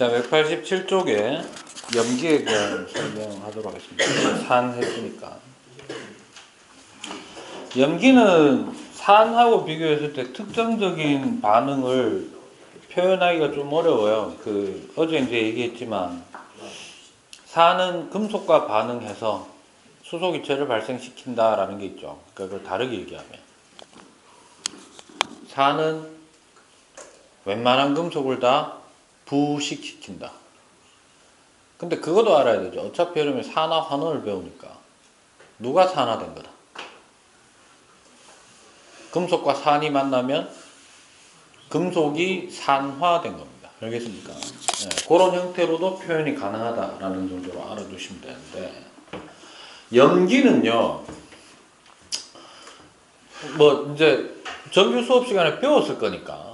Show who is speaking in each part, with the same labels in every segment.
Speaker 1: 자, 187쪽에 염기에 대한 설명하도록 하겠습니다. 산 했으니까. 염기는 산하고 비교했을 때 특정적인 반응을 표현하기가 좀 어려워요. 어제 이제 얘기했지만, 산은 금속과 반응해서 수소기체를 발생시킨다라는 게 있죠. 그러니까 그걸 다르게 얘기하면, 산은 웬만한 금속을 다 부식시킨다. 근데 그것도 알아야 되죠. 어차피 여러분이 산화 환원을 배우니까 누가 산화된 거다. 금속과 산이 만나면 금속이 산화된 겁니다. 알겠습니까? 네, 그런 형태로도 표현이 가능하다라는 정도로 알아두시면 되는데, 염기는요, 뭐 이제 정규 수업 시간에 배웠을 거니까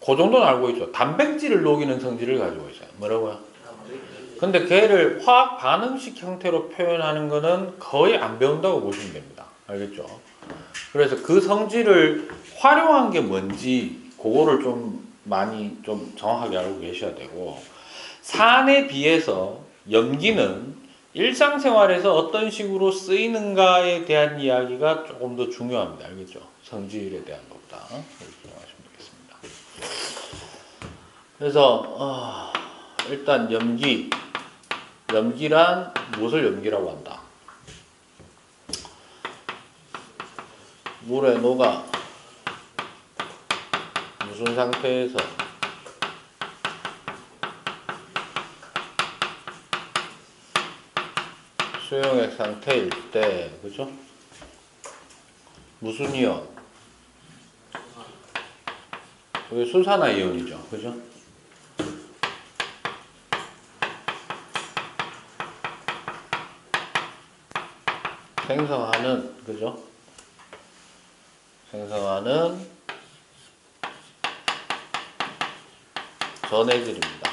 Speaker 1: 그 정도는 알고 있죠. 단백질을 녹이는 성질을 가지고 있어요. 뭐라고요? 근데 걔를 화학 반응식 형태로 표현하는 거는 거의 안 배운다고 보시면 됩니다. 알겠죠? 그래서 그 성질을 활용한 게 뭔지 그거를 좀 많이 좀 정확하게 알고 계셔야 되고, 산에 비해서 염기는 일상생활에서 어떤 식으로 쓰이는가에 대한 이야기가 조금 더 중요합니다. 알겠죠? 성질에 대한 것보다. 그렇게 생각하시면 되겠습니다. 그래서 일단 염기란 무엇을 염기라고 한다? 물에 녹아 무슨 상태에서 수용액 상태일 때, 그죠? 무슨 이온? 이게 수산화 이온이죠, 그죠? 생성하는, 그죠? 생성하는 전해질입니다.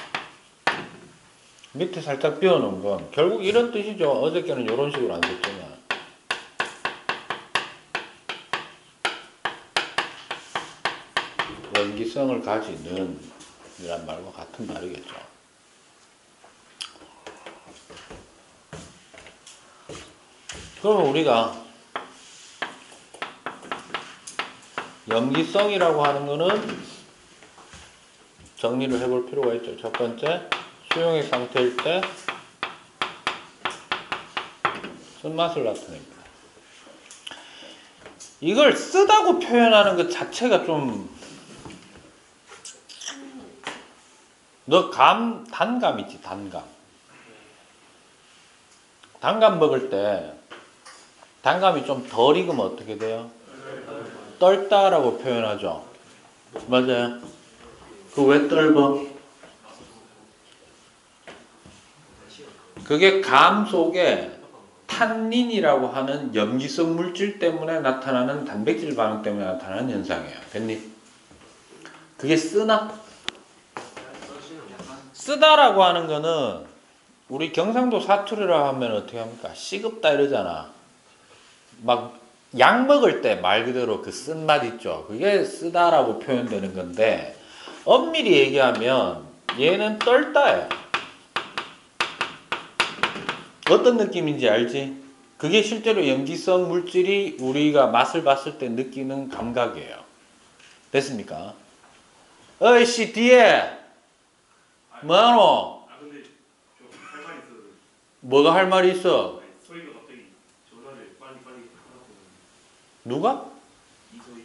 Speaker 1: 밑에 살짝 비워놓은 건 결국 이런 뜻이죠. 어저께는 이런 식으로 안 썼지만, 원기성을 가지는 이란 말과 같은 말이겠죠. 그러면 우리가 염기성이라고 하는 거는 정리를 해볼 필요가 있죠. 첫 번째, 수용액 상태일 때 쓴맛을 나타냅니다. 이걸 쓰다고 표현하는 것 자체가 좀, 단감 있지, 단감. 단감 먹을 때 단감이 좀 덜 익으면 어떻게 돼요? 떨다라고 표현하죠. 맞아요. 그 왜 떨어? 그게 감 속에 탄닌이라고 하는 염기성 물질 때문에 나타나는, 단백질 반응 때문에 나타나는 현상이에요. 됐니? 그게 쓰나? 쓰다라고 하는 거는 우리 경상도 사투리라 하면 어떻게 합니까? 시급다 이러잖아. 막 약 먹을 때 말 그대로 그 쓴맛 있죠. 그게 쓰다라고 표현되는 건데, 엄밀히 얘기하면 얘는 떨다예요. 어떤 느낌인지 알지? 그게 실제로 염기성 물질이 우리가 맛을 봤을 때 느끼는 감각이에요. 됐습니까? 어이씨 뒤에 뭐하노?
Speaker 2: 근데 저 할 말이 있어요.
Speaker 1: 뭐가 할 말이 있어?
Speaker 2: 서희가 갑자기 전화를 빨리 하라고.
Speaker 1: 누가?
Speaker 2: 이서희.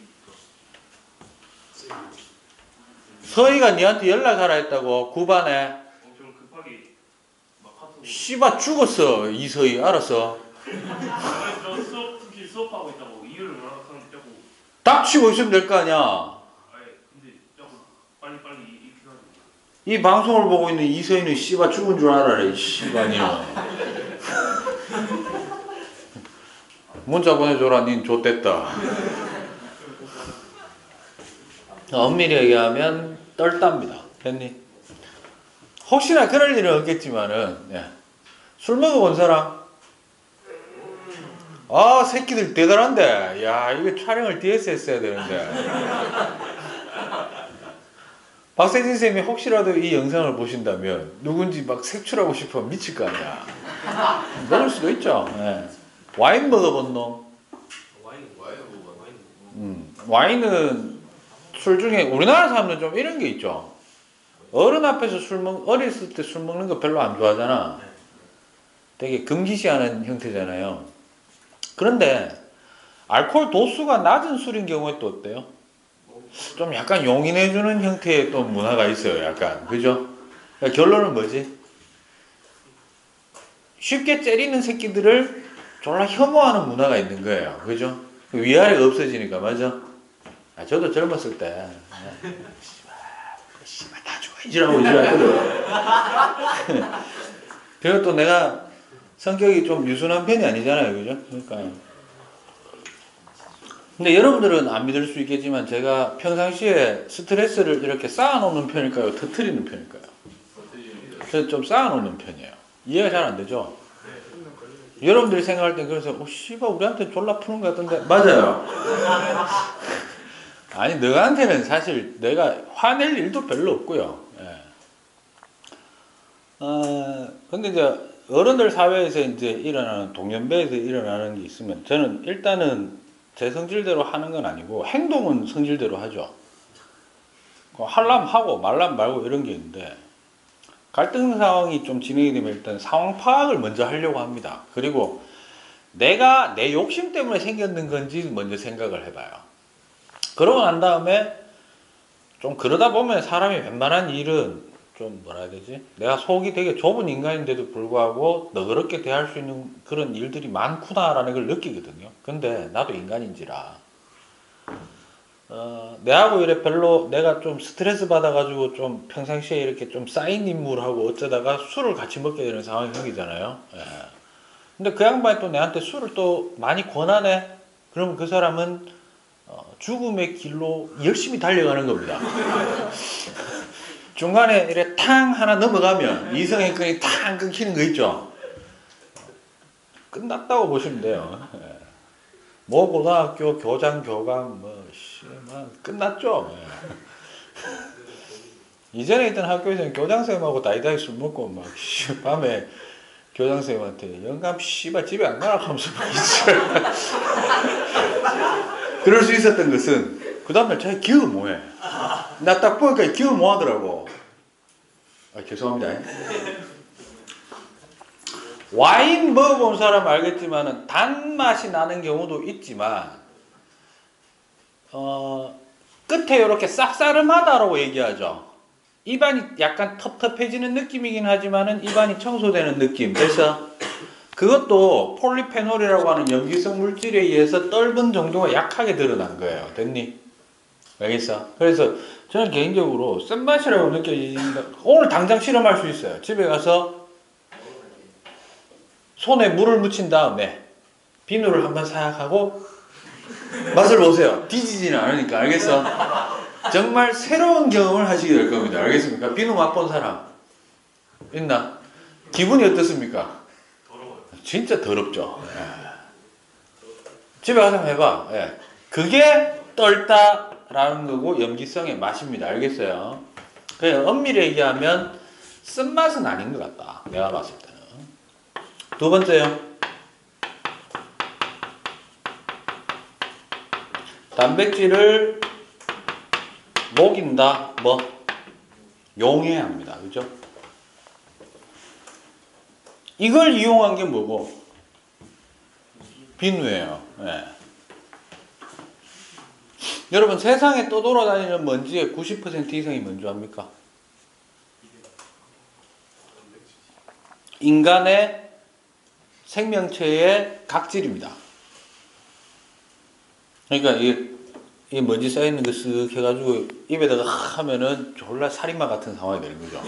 Speaker 1: 서희가 니한테 연락하라 했다고? 9반에
Speaker 2: 엄청 급하게 막 카톡으로.
Speaker 1: 씨발 죽었어 이서희. 알았어.
Speaker 2: 저 특히 수업하고 있다고 이유를 하는데 자꾸.
Speaker 1: 닥치고 있으면 될 거 아니야.
Speaker 2: 아니 근데 자꾸 빨리 이렇게 하고.
Speaker 1: 이 방송을 보고 있는 이서희는 씨발 죽은 줄 알아라 이 씨발이야. 문자 보내줘라. 닌 좆됐다. 엄밀히 얘기하면 떨답니다. 됐니? 혹시나 그럴 일은 없겠지만은, 예. 술 먹어본 사람? 아, 새끼들 대단한데. 야, 이거 촬영을 뒤에서 했어야 되는데. 박세진 쌤이 혹시라도 이 영상을 보신다면 누군지 막 색출하고 싶어 미칠 거 아니야. 먹을 수도 있죠. 예. 와인 먹어본 놈? 와인은 술 중에 우리나라 사람들은 좀 이런 게 있죠. 어른 앞에서 어렸을 때 술 먹는 거 별로 안 좋아하잖아. 되게 금기시하는 형태잖아요. 그런데 알코올 도수가 낮은 술인 경우에 또 어때요? 좀 약간 용인해주는 형태의 또 문화가 있어요. 약간 그죠? 그러니까 결론은 뭐지? 쉽게 때리는 새끼들을 졸라 혐오하는 문화가 있는 거예요. 그죠? 위아래가 없어지니까 맞아? 저도 젊었을 때 씨발 다 좋아 이지라고 이지라거든. 그리고 또 내가 성격이 좀 유순한 편이 아니잖아요. 그죠? 그러니까 근데 여러분들은 안 믿을 수 있겠지만 제가 평상시에 스트레스를 이렇게 쌓아놓는 편일까요? 터트리는 편일까요? 그래서 좀 쌓아놓는 편이에요. 이해가 잘 안 되죠? 여러분들이 생각할 땐 그래서 씨발 우리한테 졸라 푸는 것 같던데 맞아요. 아니 너한테는 사실 내가 화낼 일도 별로 없고요. 예. 근데 이제 어른들 사회에서 이제 일어나는 동년배에서 일어나는 게 있으면 저는 일단은 제 성질대로 하는 건 아니고 행동은 성질대로 하죠. 하려면 하고 말라면 말고 이런 게 있는데 갈등 상황이 좀 진행이 되면 일단 상황 파악을 먼저 하려고 합니다. 그리고 내가 내 욕심 때문에 생겼는 건지 먼저 생각을 해봐요. 그러고 난 다음에 좀 그러다 보면 사람이 웬만한 일은 좀 뭐라 해야 되지? 내가 속이 되게 좁은 인간인데도 불구하고 너그럽게 대할 수 있는 그런 일들이 많구나라는 걸 느끼거든요. 근데 나도 인간인지라 내하고 이래 별로 내가 좀 스트레스 받아가지고 좀 평상시에 이렇게 좀 쌓인 인물하고 어쩌다가 술을 같이 먹게 되는 상황이 생기잖아요. 예. 근데 그 양반이 또 내한테 술을 또 많이 권하네? 그러면 그 사람은 죽음의 길로 열심히 달려가는 겁니다. 중간에 이렇게 탕 하나 넘어가면 이성의 탕 끊기는 거 있죠. 끝났다고 보시면 돼요. 예. 뭐 고등학교 교장 교감 끝났죠. 예. 이전에 있던 학교에서는 교장선생님하고 다이다이 술 먹고 막 밤에 교장선생님한테 영감 씨발 집에 안 가라 하면서 막 그럴 수 있었던 것은 그 다음날 자기 기억을 뭐해. 나 딱 보니까 기억을 뭐 하더라고. 죄송합니다. 와인 먹어본 사람 알겠지만은 단맛이 나는 경우도 있지만 끝에 이렇게 쌉싸름하다라고 얘기하죠. 입안이 약간 텁텁해지는 느낌이긴 하지만은 입안이 청소되는 느낌. 그래서 그것도 폴리페놀이라고 하는 염기성 물질에 의해서 떫은 정도가 약하게 드러난 거예요. 됐니? 알겠어? 그래서 저는 개인적으로 쓴맛이라고 느껴진다. 오늘 당장 실험할 수 있어요. 집에 가서 손에 물을 묻힌 다음에 비누를 한번 싹 하고 맛을 보세요. 뒤지지는 않으니까. 알겠어? 정말 새로운 경험을 하시게 될 겁니다. 알겠습니까? 비누 맛본 사람 있나? 기분이 어떻습니까?
Speaker 2: 더러워요.
Speaker 1: 진짜 더럽죠. 예. 집에 가서 한번 해봐. 예. 그게 떨다라는 거고 염기성의 맛입니다. 알겠어요? 그냥 엄밀히 얘기하면 쓴맛은 아닌 것 같다. 내가 봤을 때는. 두 번째요. 단백질을 녹인다. 용해야 합니다. 그죠? 이걸 이용한 게 뭐고? 비누예요. 네. 여러분 세상에 떠돌아다니는 먼지의 90% 이상이 뭔 줄 압니까? 인간의 생명체의 각질입니다. 그러니까 이 먼지 쌓여있는 거 쓱 해가지고 입에다가 하면은 졸라 살인마 같은 상황이 되는 거죠.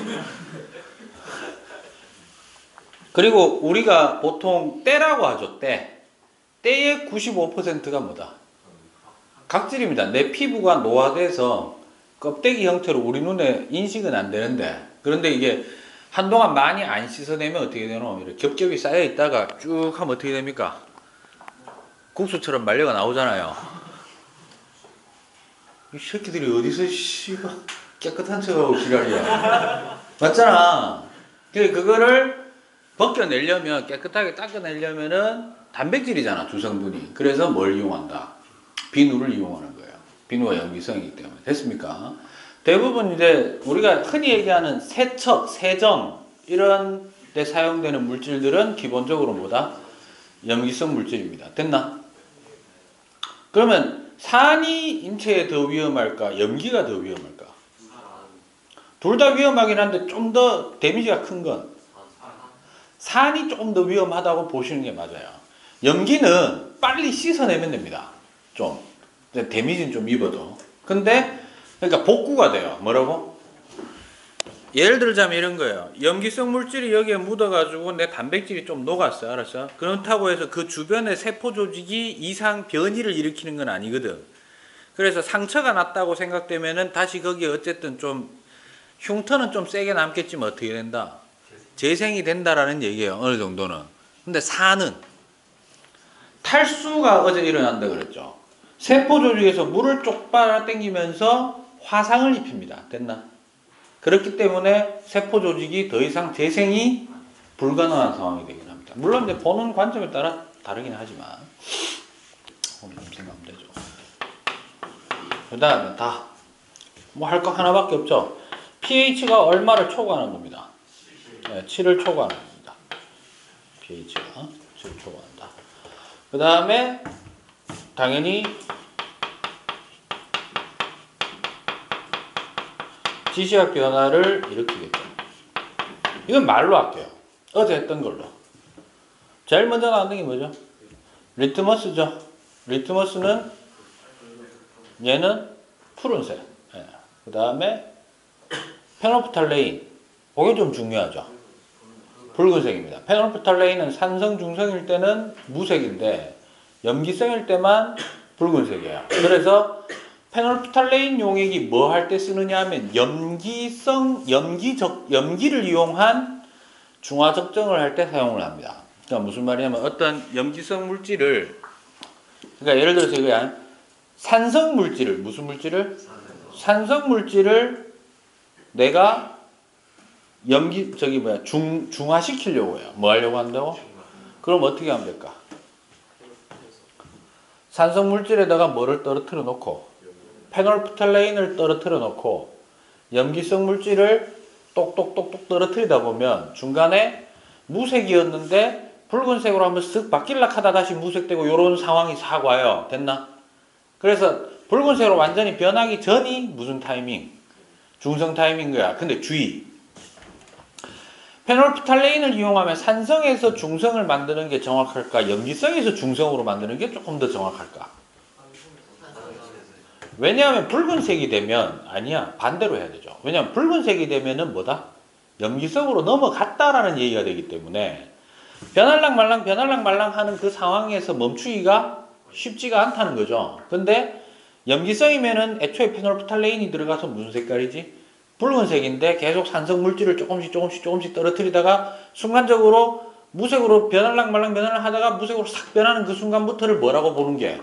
Speaker 1: 그리고 우리가 보통 때라고 하죠. 때의 95%가 뭐다? 각질입니다. 내 피부가 노화돼서 껍데기 형태로 우리 눈에 인식은 안 되는데 그런데 이게 한동안 많이 안 씻어내면 어떻게 되노? 이렇게 겹겹이 쌓여 있다가 쭉 하면 어떻게 됩니까? 국수처럼 말려가 나오잖아요. 이 새끼들이 어디서 씨발 깨끗한 척하고 지랄이야. 맞잖아. 그거를 벗겨내려면, 깨끗하게 닦아내려면은 단백질이잖아, 주성분이. 그래서 뭘 이용한다? 비누를 이용하는 거예요. 비누가 염기성이기 때문에. 됐습니까? 대부분 이제 우리가 흔히 얘기하는 세척, 세정 이런 데 사용되는 물질들은 기본적으로 뭐다? 염기성 물질입니다. 됐나? 그러면 산이 인체에 더 위험할까? 염기가 더 위험할까? 둘 다 위험하긴 한데 좀 더 데미지가 큰 건 산이 조금 더 위험하다고 보시는 게 맞아요. 염기는 빨리 씻어내면 됩니다. 좀 데미지는 좀 입어도. 근데 그러니까 복구가 돼요. 뭐라고? 예를 들자면 이런 거예요. 염기성 물질이 여기에 묻어가지고 내 단백질이 좀 녹았어. 알았어? 그렇다고 해서 그 주변의 세포 조직이 이상 변이를 일으키는 건 아니거든. 그래서 상처가 났다고 생각되면은 다시 거기에 어쨌든 좀 흉터는 좀 세게 남겠지만 어떻게 된다? 재생이 된다라는 얘기예요. 어느 정도는. 근데 산은 탈수가 어제 일어난다 그랬죠. 세포 조직에서 물을 쪽 빨아당기면서 화상을 입힙니다. 됐나? 그렇기 때문에 세포 조직이 더 이상 재생이 불가능한 상황이 되긴 합니다. 물론 이제 보는 관점에 따라 다르긴 하지만 좀 생각하면 되죠. 그 다음에 다 뭐 할 거 하나밖에 없죠. pH가 얼마를 초과하는 겁니다. 네, 7을 초과하는 겁니다. pH가 7을 초과한다. 그 다음에 당연히 지시학 변화를 일으키겠죠. 이건 말로 할게요. 어제 했던 걸로. 제일 먼저 나왔는 게 뭐죠? 리트머스죠. 리트머스는 얘는 푸른색. 네. 그 다음에 페놀프탈레인. 그게 좀 중요하죠. 붉은색입니다. 페놀프탈레인은 산성 중성일 때는 무색인데 염기성일 때만 붉은색이에요. 그래서 페놀프탈레인 용액이 뭐 할 때 쓰느냐 하면 염기를 이용한 중화적정을 할 때 사용을 합니다. 그러니까 무슨 말이냐면 어떤 염기성 물질을, 그러니까 예를 들어서 이거야. 산성 물질을, 무슨 물질을? 산성 물질을 내가 중화시키려고 해요. 뭐 하려고 한다고? 그럼 어떻게 하면 될까? 산성 물질에다가 뭐를 떨어뜨려 놓고 페놀프탈레인을 떨어뜨려 놓고 염기성 물질을 똑똑똑똑 떨어뜨리다 보면 중간에 무색이었는데 붉은색으로 한번 쓱 바뀔락 하다 다시 무색되고 이런 상황이 싹 와요. 됐나? 그래서 붉은색으로 완전히 변하기 전이 무슨 타이밍? 중성 타이밍인 거야. 근데 주의. 페놀프탈레인을 이용하면 산성에서 중성을 만드는 게 정확할까? 염기성에서 중성으로 만드는 게 조금 더 정확할까? 왜냐하면 붉은색이 되면, 아니야, 반대로 해야 되죠. 왜냐하면 붉은색이 되면은 뭐다? 염기성으로 넘어갔다라는 얘기가 되기 때문에 변할랑 말랑 하는 그 상황에서 멈추기가 쉽지가 않다는 거죠. 근데 염기성이면은 애초에 페놀프탈레인이 들어가서 무슨 색깔이지? 붉은색인데 계속 산성 물질을 조금씩 떨어뜨리다가 순간적으로 무색으로 변할랑 말랑 하다가 무색으로 싹 변하는 그 순간부터를 뭐라고 보는 게?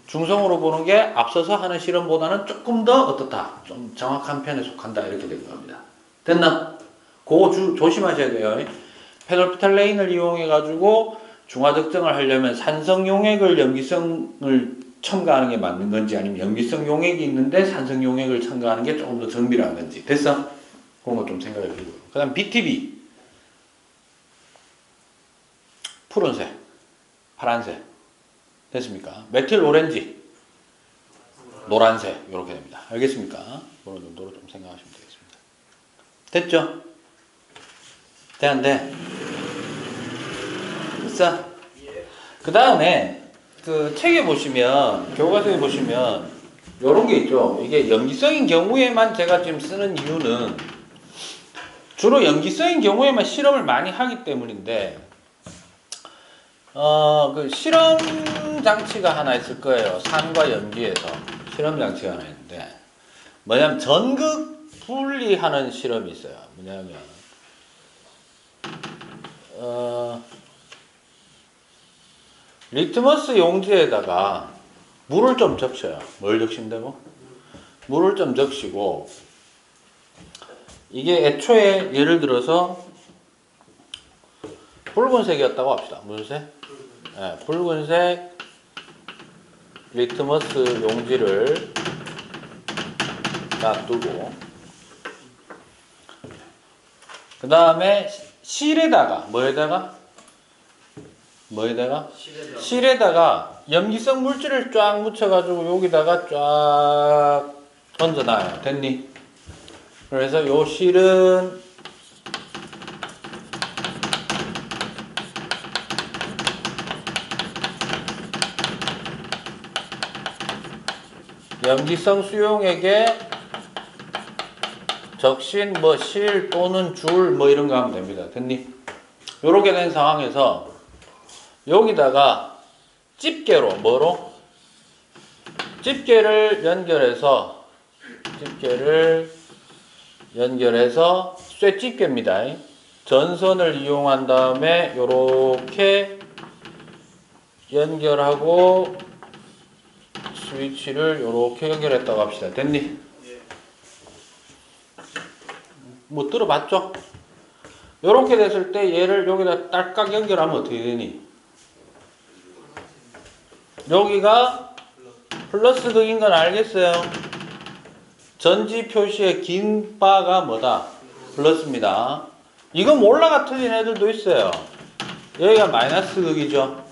Speaker 1: 중성으로 보는 게 앞서서 하는 실험보다는 조금 더 어떻다? 좀 정확한 편에 속한다. 이렇게 된 겁니다. 됐나? 그거 조심하셔야 돼요. 페놀프탈레인을 이용해가지고 중화적정을 하려면 산성 용액을 염기성을 첨가하는 게 맞는 건지 아니면 염기성 용액이 있는데 산성 용액을 첨가하는 게 조금 더 정밀한 건지. 됐어? 그런 거 좀 생각해 보시고. 그 다음 BTB. 푸른색, 파란색. 됐습니까? 메틸 오렌지, 노란색. 이렇게 됩니다. 알겠습니까? 그런 정도로 좀 생각하시면 되겠습니다. 됐죠? 안 돼? 됐어? 그 다음에 그 책에 보시면, 교과서에 보시면 요런 게 있죠. 이게 염기성인 경우에만 제가 지금 쓰는 이유는 주로 염기성인 경우에만 실험을 많이 하기 때문인데 그 실험 장치가 하나 있을 거예요. 산과 염기에서 실험 장치가 하나 있는데 뭐냐면 전극 분리하는 실험이 있어요. 뭐냐면 리트머스 용지에다가 물을 좀 적셔요. 뭘 적신다고? 물을 좀 적시고 이게 애초에 예를 들어서 붉은색이었다고 합시다. 무슨 색? 네, 붉은색 리트머스 용지를 놔두고 그 다음에 실에다가 실에다가 염기성 물질을 쫙 묻혀가지고 여기다가 쫙 던져놔요. 됐니? 그래서 요 실은 염기성 수용액에 적신 실 또는 줄 이런 거 하면 됩니다. 됐니? 요렇게 된 상황에서 여기다가 집게로 집게를 연결해서 쇠집게입니다. 전선을 이용한 다음에 요렇게 연결하고 스위치를 요렇게 연결했다고 합시다. 됐니? 뭐 들어봤죠? 요렇게 됐을 때 얘를 여기다 딸깍 연결하면 어떻게 되니? 여기가 플러스 극인 건 알겠어요? 전지 표시의 긴 바가 뭐다? 플러스입니다. 이거 몰라가 틀린 애들도 있어요. 여기가 마이너스 극이죠.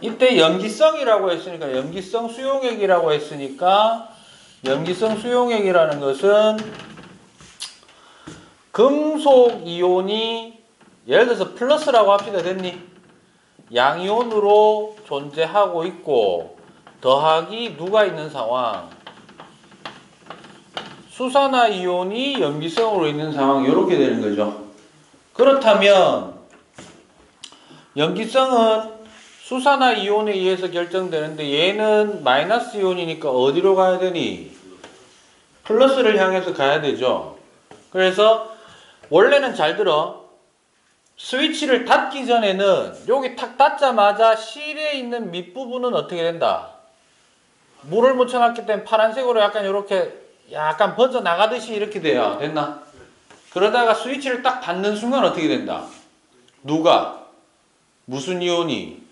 Speaker 1: 이때 염기성이라고 했으니까 염기성 수용액이라고 했으니까 염기성 수용액이라는 것은 금속 이온이 예를 들어서 플러스라고 합시다. 됐니? 양이온으로 존재하고 있고 더하기 누가 있는 상황? 수산화 이온이 염기성으로 있는 상황 이렇게 되는 거죠. 그렇다면 염기성은 수산화 이온에 의해서 결정되는데 얘는 마이너스 이온이니까 어디로 가야 되니? 플러스를 향해서 가야 되죠. 그래서 원래는 잘 들어. 스위치를 닫기 전에는 여기 탁 닫자마자 실에 있는 밑부분은 어떻게 된다? 물을 묻혀놨기 때문에 파란색으로 약간 이렇게 약간 번져 나가듯이 이렇게 돼요. 됐나? 그러다가 스위치를 딱 닫는 순간 어떻게 된다? 누가? 무슨 이온이?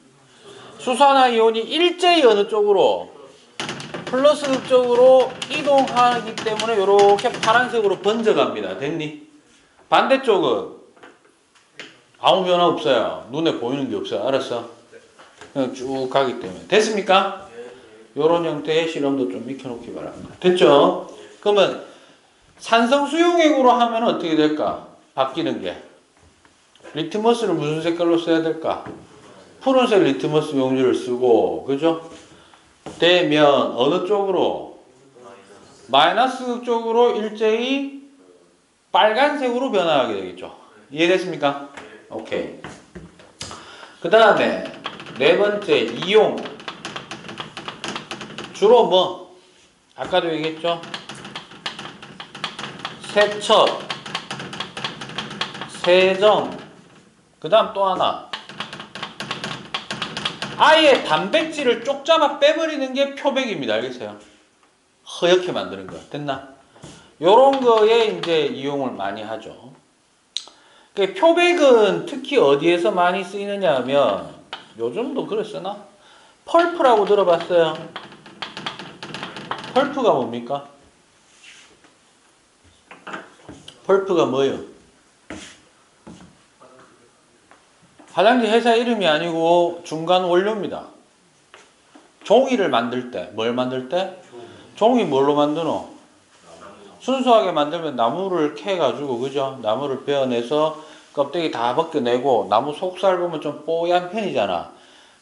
Speaker 1: 수산화 이온이 일제히 어느 쪽으로? 플러스 쪽으로 이동하기 때문에 이렇게 파란색으로 번져갑니다. 됐니? 반대쪽은 아무 변화 없어요. 눈에 보이는 게 없어요. 알았어? 그냥 쭉 가기 때문에. 됐습니까? 이런 형태의 실험도 좀 익혀놓기 바랍니다. 됐죠? 그러면 산성 수용액으로 하면 어떻게 될까? 바뀌는 게. 리트머스를 무슨 색깔로 써야 될까? 푸른색 리트머스 용지를 쓰고, 그죠? 되면 어느 쪽으로? 마이너스 쪽으로 일제히 빨간색으로 변화하게 되겠죠. 이해됐습니까? 오케이. 그 다음에 네 번째 이용. 주로 뭐? 아까도 얘기했죠? 세척, 세정, 그 다음 또 하나. 아예 단백질을 쪽 잡아 빼버리는 게 표백입니다. 알겠어요? 허옇게 만드는 거. 됐나? 요런 거에 이제 이용을 많이 하죠. 표백은 특히 어디에서 많이 쓰이느냐 하면 요즘도 그래 쓰나? 펄프라고 들어봤어요? 펄프가 뭡니까? 펄프가 뭐예요? 화장지 회사 이름이 아니고 중간 원료입니다. 종이를 만들 때, 뭘 만들 때? 종이 뭘로 만드노? 순수하게 만들면 나무를 캐가지고, 그죠? 나무를 베어내서 껍데기 다 벗겨내고, 나무 속살 보면 좀 뽀얀 편이잖아.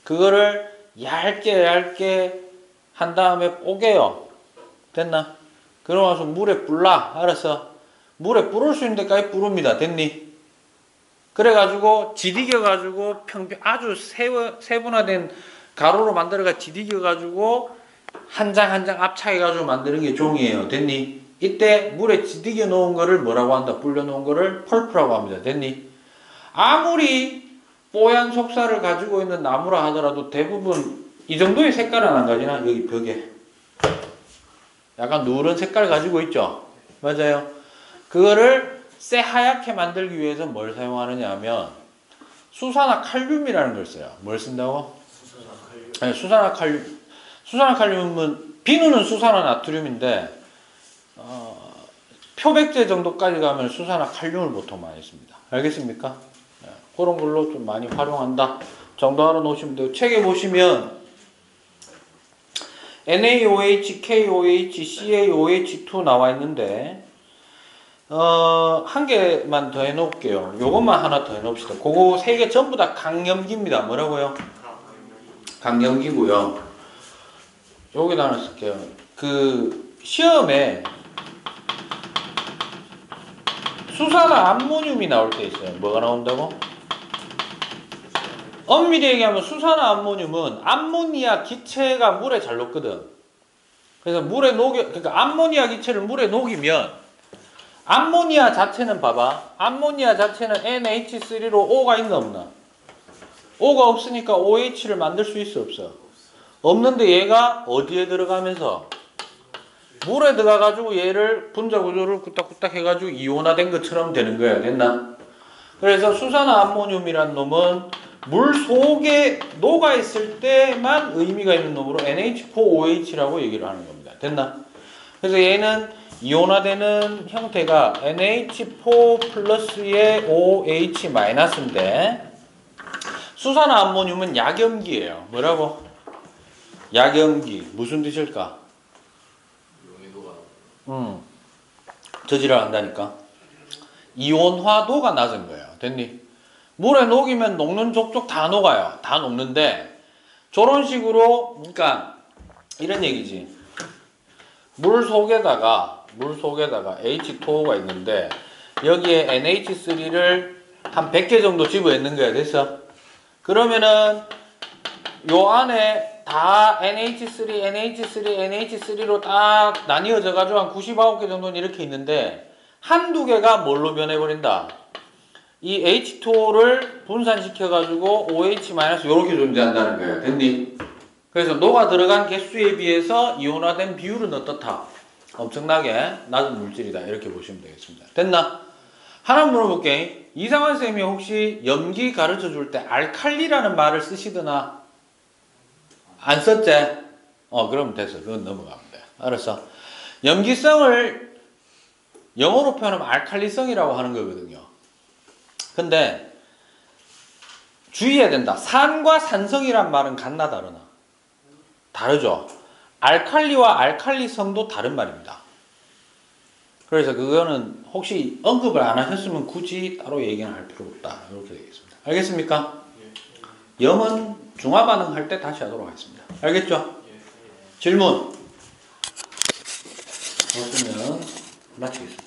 Speaker 1: 그거를 얇게 한 다음에 뽀개요. 됐나? 그러고 나서 물에 불라. 알았어? 물에 불을 수 있는 데까지 부릅니다. 됐니? 그래가지고 지디겨가지고 아주 세분화된 가루로 만들어가 지디겨가지고 한 장 한 장 압착해가지고 만드는 게 종이에요. 됐니? 이때 물에 지디겨 놓은 거를 뭐라고 한다? 불려 놓은 거를 펄프라고 합니다. 됐니? 아무리 뽀얀 속살을 가지고 있는 나무라 하더라도 대부분 이 정도의 색깔은 안 가지나? 여기 벽에 약간 누런 색깔 가지고 있죠? 맞아요. 그거를 새하얗게 만들기 위해서 뭘 사용하느냐 하면 수산화칼륨이라는 걸 써요. 뭘 쓴다고? 아니, 수산화칼륨. 수산화칼륨은 비누는 수산화나트륨인데 표백제 정도까지 가면 수산화칼륨을 보통 많이 씁니다. 알겠습니까? 네, 그런 걸로 좀 많이 활용한다 정도 알아놓으시면 돼요. 책에 보시면 NaOH, KOH, CaOH2 나와 있는데 한 개만 더 해놓을게요. 요것만 하나 더 해놓읍시다. 그거 세 개 전부 다 강염기입니다. 뭐라고요? 강염기고요. 여기다 하나 쓸게요. 그 시험에 수산화 암모늄이 나올 때 있어요. 뭐가 나온다고? 엄밀히 얘기하면 수산화 암모늄은 암모니아 기체가 물에 잘 녹거든. 그래서 물에 그러니까 암모니아 기체를 물에 녹이면 암모니아 자체는 봐봐. 암모니아 자체는 NH3로 O가 있나 없나? O가 없으니까 OH를 만들 수 있어 없어? 없는데 얘가 어디에 들어가면서? 물에 들어가가지고 얘를 분자 구조를 꾸딱꾸딱 해가지고 이온화된 것처럼 되는 거야. 됐나? 그래서 수산화 암모늄이란 놈은 물 속에 녹아있을 때만 의미가 있는 놈으로 NH4OH라고 얘기를 하는 겁니다. 됐나? 그래서 얘는 이온화되는 형태가 NH4 플러스의 OH 마이너스인데 수산화 암모늄은 약염기예요. 뭐라고? 약염기. 무슨 뜻일까? 저지를 한다니까. 이온화도가 낮은 거예요. 됐니? 물에 녹이면 녹는 족족 다 녹아요. 다 녹는데 저런 식으로 그러니까 이런 얘기지. 물 속에다가 H2O가 있는데 여기에 NH3를 한 100개 정도 집어넣는 거야. 됐어? 그러면은 요 안에 다 NH3로 딱 나뉘어져 가지고 한 99개 정도는 이렇게 있는데 한두 개가 뭘로 변해버린다? 이 H2O를 분산시켜 가지고 OH- 이렇게 존재한다는 거예요. 됐니? 그래서 녹아 들어간 개수에 비해서 이온화된 비율은 어떻다? 엄청나게 낮은 물질이다. 이렇게 보시면 되겠습니다. 됐나? 하나 물어볼게. 이상환 쌤이 혹시 염기 가르쳐 줄 때 알칼리라는 말을 쓰시더나? 안 썼지? 그럼 됐어. 그건 넘어가면 돼. 알았어? 염기성을 영어로 표현하면 알칼리성이라고 하는 거거든요. 근데 주의해야 된다. 산과 산성이란 말은 같나 다르나? 다르죠? 알칼리와 알칼리성도 다른 말입니다. 그래서 그거는 혹시 언급을 안 하셨으면 굳이 따로 얘기는 할 필요 없다. 이렇게 되겠습니다. 알겠습니까? 염은 중화 반응할 때 다시 하도록 하겠습니다. 알겠죠? 질문? 없으면 마치겠습니다.